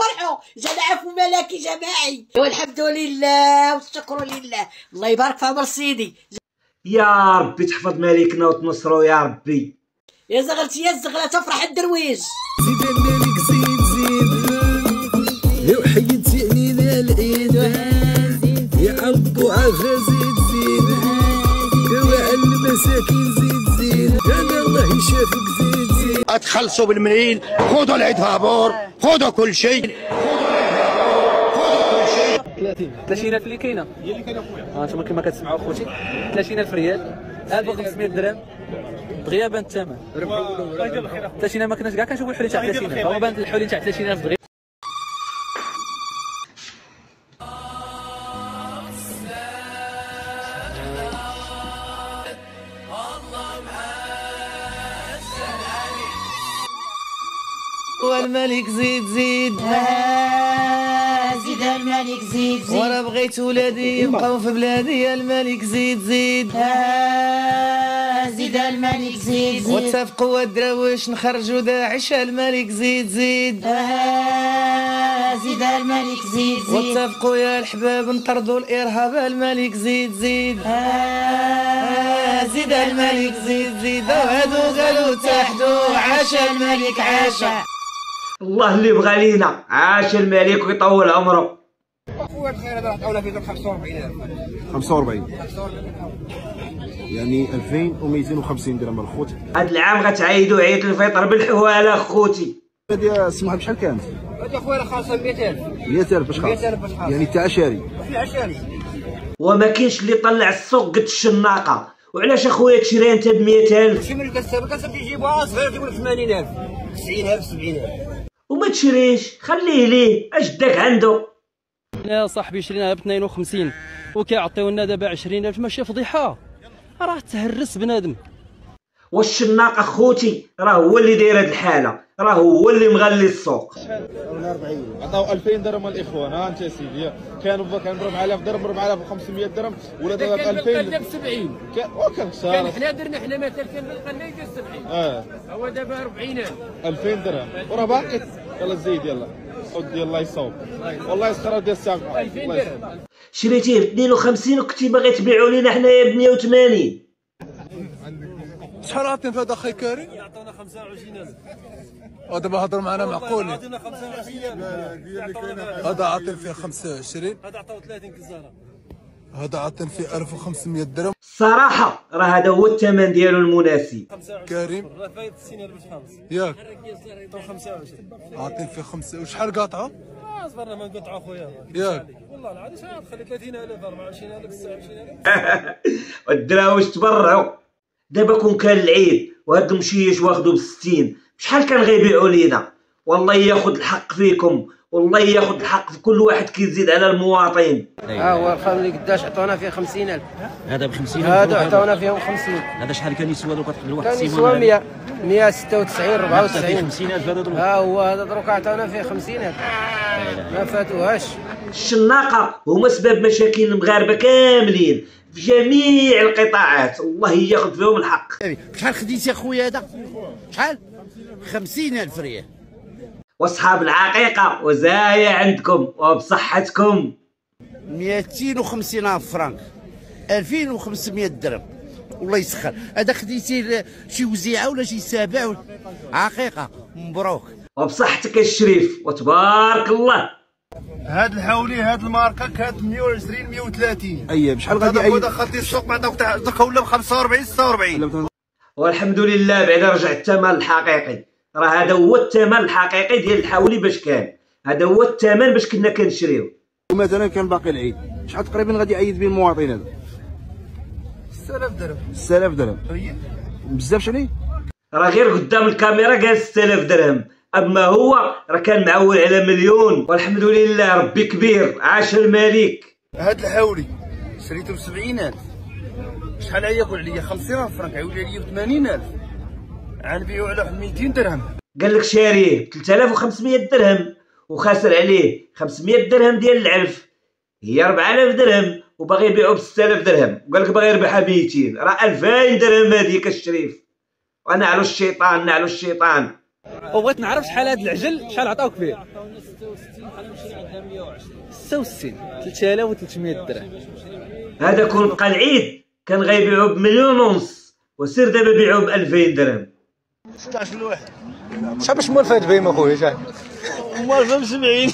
فرحوا جا عفو ملكي جماعي. والحمد لله والشكر لله. الله يبارك في عمر سيدي. يا ربي تحفظ ملكنا وتنصرو يا ربي. يا زغلتي يا الزغله تفرح الدرويش. زيد الملك زيد زيد لو حيدتي علينا العيد يا عرضو عافا زيد زيد دواء المساكين زيد زيد انا الله يشافك زيد زيد. اتخلصوا بالمنيل، خذوا العيد فابور، خذوا كل شيء. 30000 اللي كاينه هي اللي كاينه خويا. انتم كما كتسمعوا خوتي 30000 ريال 1500 درهم دغيا بان الثمن. 30 ما كناش كاع كنشوفوا الحلي تاع 30، هو بان الحلي تاع 30000 دغيا. والملك زيد زيد زيد الملك زيد زيد. وانا بغيت ولادي يبقاو في بلادي يا الملك زيد زيد زيد الملك زيد زيد. واتفقوا الدراويش نخرجوا داعش الملك زيد زيد زيد الملك زيد زيد. واتفقوا يا الحباب نطردوا الارهاب الملك زيد زيد زيد الملك زيد زيد. وهادو قالوا تحدوا عاش الملك عاشا. الله اللي بغى لينا، عاش الملك ويطول عمره. خويا بخير هذا عطاونا فيه 45000. 45 يعني 2250 درهم الخوت. هاد العام غتعيدوا عيد الفطر بالحواله خوتي. هادي السمحه بشحال كانت؟ هادي خويا راه خالصه 100000. 100000 باش خالص؟ 100000 باش خالص يعني تاع شاري. فيها شاري. وما كاينش اللي طلع السوق قد الشناقه. وعلاش اخويا تشري انت ب 100000؟ شي من الكساب يجيبوها صغير يجيبوا لك 80000 90000 70000. وما تشريش خليه ليه، اش داك عنده؟ انا صاحبي شريناها ب 52 وكيعطيونا دابا 20000. ماشي فضيحه، راه تهرس بنادم. والشناق اخوتي راه هو اللي داير هاد الحاله، راه هو اللي مغلي السوق. عطاو 2000 درهم الاخوان. ها انت سيدي كانوا كنضرب على 1000 درهم 4500 درهم ولا دابا ب 2000 كان ب 70 وكان خساره. كان حنا درنا حنا مثلا كان بالقناه يدير 70 هو دابا 40000 2000 درهم وراه باقي. يلا زيد يلا ودي الله يصوب والله يسخر ديال الساق. 2000 درهم شريتيه ب 52 وكنتي باغي تبيعوا لينا حنايا ب 180. شحال عاطين في هذا اخي كريم؟ يعطونا 25000 ودابا هضر معنا معقول. عطينا 25000 هذا عاطين فيه 25 هذا عطاو 30 كزاره. هذا عاطين فيه 1500 درهم. الصراحه راه هذا هو الثمن ديالو المناسب. كريم راه فايت 60000 باش خالص ياك عطاو 25 عاطين فيه 5. وشحال قاطعه؟ صبرنا ما نقطعوا خويا ياك والله العظيم شحال تخلي 30000 24000 29000. والدراويش تبرعوا. دابا كون كان العيد وهاد المشيش واخدو ب60 بشحال كان غيبيعوا لينا؟ والله ياخذ الحق فيكم، والله ياخذ الحق في كل واحد كيزيد على المواطن. ها هو الخام اللي قداش عطونا فيه 50000. هذا ب 50 هادو عطاونا فيهم 50. هذا شحال كان يسوى دروك كتقول واحد كان السيمون؟ يسوى 196 94. 50000 هذا دروك. ها هو هذا دروك عطاونا فيه 50000 ما فاتوهاش. الشناقه هما سبب مشاكل المغاربه كاملين في جميع القطاعات، الله ياخذ فيهم الحق. شحال خديتي اخويا هذا؟ شحال؟ 50000 ريال. واصحاب العقيقه وزايا عندكم وبصحتكم. 250,000 فرنك 2500 درهم. والله يسخر. هذا خديتي شي وزيعه ولا شي سابع عقيقه؟ مبروك وبصحتك الشريف وتبارك الله. هاد الحولي هاد الماركه كانت 120 130. اي بشحال غادي هذا دخلتي السوق بعدا دوك ولا ب 45 46. والحمد لله بعد رجع الثمن الحقيقي. راه هذا هو الثمن الحقيقي ديال الحولي باش كان، هذا هو الثمن باش كنا كنشريو. مثلا كان باقي العيد شحال تقريبا غادي يعيد به المواطن هذا؟ 6000 درهم. 6000 درهم بزاف شحال؟ راه غير قدام الكاميرا قال 6000 درهم، اما هو راه كان معول على مليون. والحمد لله ربي كبير، عاش الملك. هاد الحولي شريته ب 70000. شحال ياكل عليا 50,000 فرنك عاود عليا ب 80,000. غنبيعو على 200 درهم. قال لك شاريه ب 3500 درهم وخاسر عليه 500 درهم ديال العلف، هي 4000 درهم وباغي يبيعو ب 6000 درهم، وقال لك باغي يربحها ب 200. راه 2000 درهم هذيك الشريف. وانا على الشيطان نعلو الشيطان. وبغيت نعرف شحال هاد العجل شحال عطاوك فيه؟ 65 3300 درهم. هذا كون بقى العيد كان غيبيعو بمليون ونص، وسير دابا بيعوه ب2000 درهم. 16 الواحد. شحال باش مول فهاد بهيمه خويا شحال؟ موالفه ب70.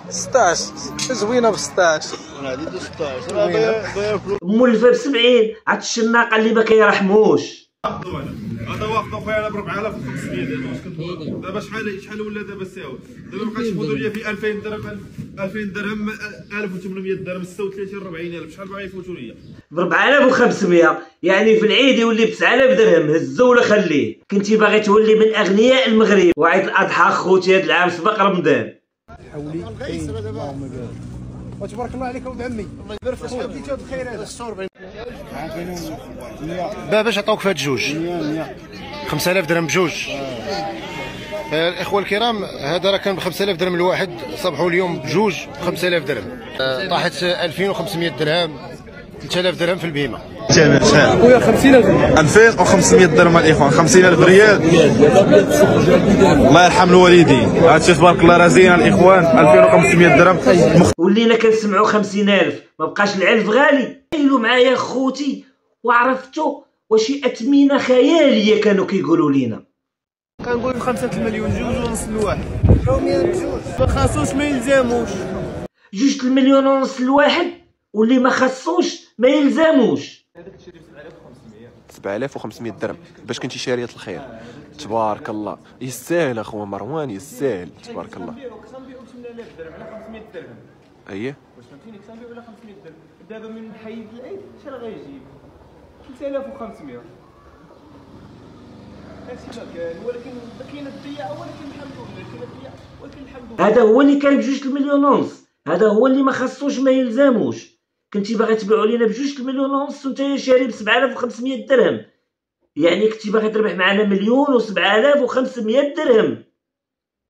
16 زوينه ب 16. هادي ب 16 مولفه ب70. عاد الشناقه اللي ما كيرحموش. هذا واخد اخويا انا ب 4500 دابا شحال ولا دابا ساوي دابا بقات يفوتوا ليا في 2000 درهم 2000 درهم 1800 درهم 36 40000 شحال باغي يفوتوا ليا ب 4500 يعني في العيد يولي ب 9000 درهم. هزو ولا خليه. كنتي باغي تولي من اغنياء المغرب. وعيد الاضحى خوتي هذا العام سبق رمضان. حولي وتبارك الله عليك ولد عمي الله يبارك فيك. شحال بديتو بخير هذا الصور باش عطاوك في هاد الجوج 5000 درهم بجوج. الاخوه الكرام هذا راه كان ب 5000 درهم الواحد، صبحوا اليوم بجوج ب 5000 درهم. طاحت 2500 درهم 3000 درهم في البهيمه. خويا 50000 2500 درهم الاخوان 50000 ريال. الله يرحم الوالدين. هادشي تبارك الله راه زين الاخوان 2500 درهم. ولينا كنسمعوا 50000 ما بقاش العلف غالي. قيلوا معايا خوتي وعرفتوا وشي اثمنه خياليه كانوا كيقولوا لينا. كنقول 5 المليون جوج ونص الواحد. ما خاصوش ما يلزموش. 2 مليون ونص الواحد واللي ما خصوش ما يلزموش. 7500 درهم باش كنتي شاريه الخير. تبارك الله يستاهل اخويا مروان يستاهل تبارك الله. كنبيعو ب 8000 درهم على 500 درهم. اييه واش فهمتيني كنبيعو على 500 درهم. دابا من حي العيد شحال غيجيب 3500. هادشي ما كان ولكن كاينه الضياع ولكن الحمد لله كاينه الضياع ولكن الحمد لله. هذا هو اللي كان ب2 مليون ونص. هذا هو اللي ما خصوش ما يلزموش. كنتي باغي تبيعوا لينا ب2 مليون ونص وانت شاري ب 7500 درهم. يعني كنتي باغي تربح معنا 1,000,7500 درهم.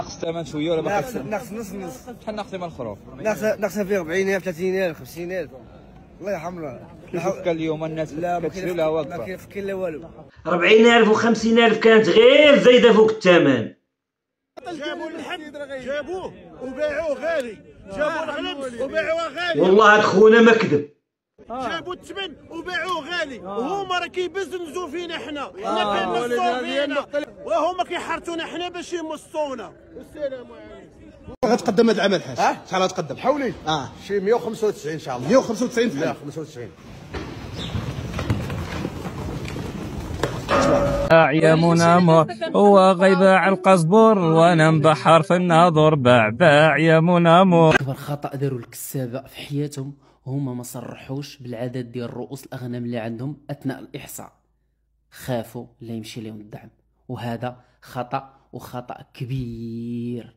ناقص الثمن شويه ولا ما ناقص نص شحال ناقص ثمن الخروف؟ ناقص فيه 40,000 30,000 50,000 الله يرحمنا. كيف اليوم الناس كتشري لها واقفه ما كاين لا والو. 40,000 و50,000 كانت غير زايده فوق الثمن. جابوا الحد جابوه وباعوه غالي. جابوا الغلبس وباعوه غالي. والله هاد خونا ما كذب. جابوا الثمن وباعوه غالي وهما راه كيبزنزوا فينا حنا كنمصوا فينا وهما كيحرتونا حنا باش يمصونا. السلام عليكم. غتقدم هذا العمل حاج شحال غتقدم؟ حولي شي 195 ان شاء الله. 195 فحال 195. يا منامر هو غيب على القزبور وانا مبحر في الناظور باع يا منامر. اكبر خطا داروا الكسابه في حياتهم هما ما صرحوش بالعدد ديال رؤوس الاغنام اللي عندهم اثناء الاحصاء. خافوا لا يمشي لهم الدعم، وهذا خطا وخطا كبير.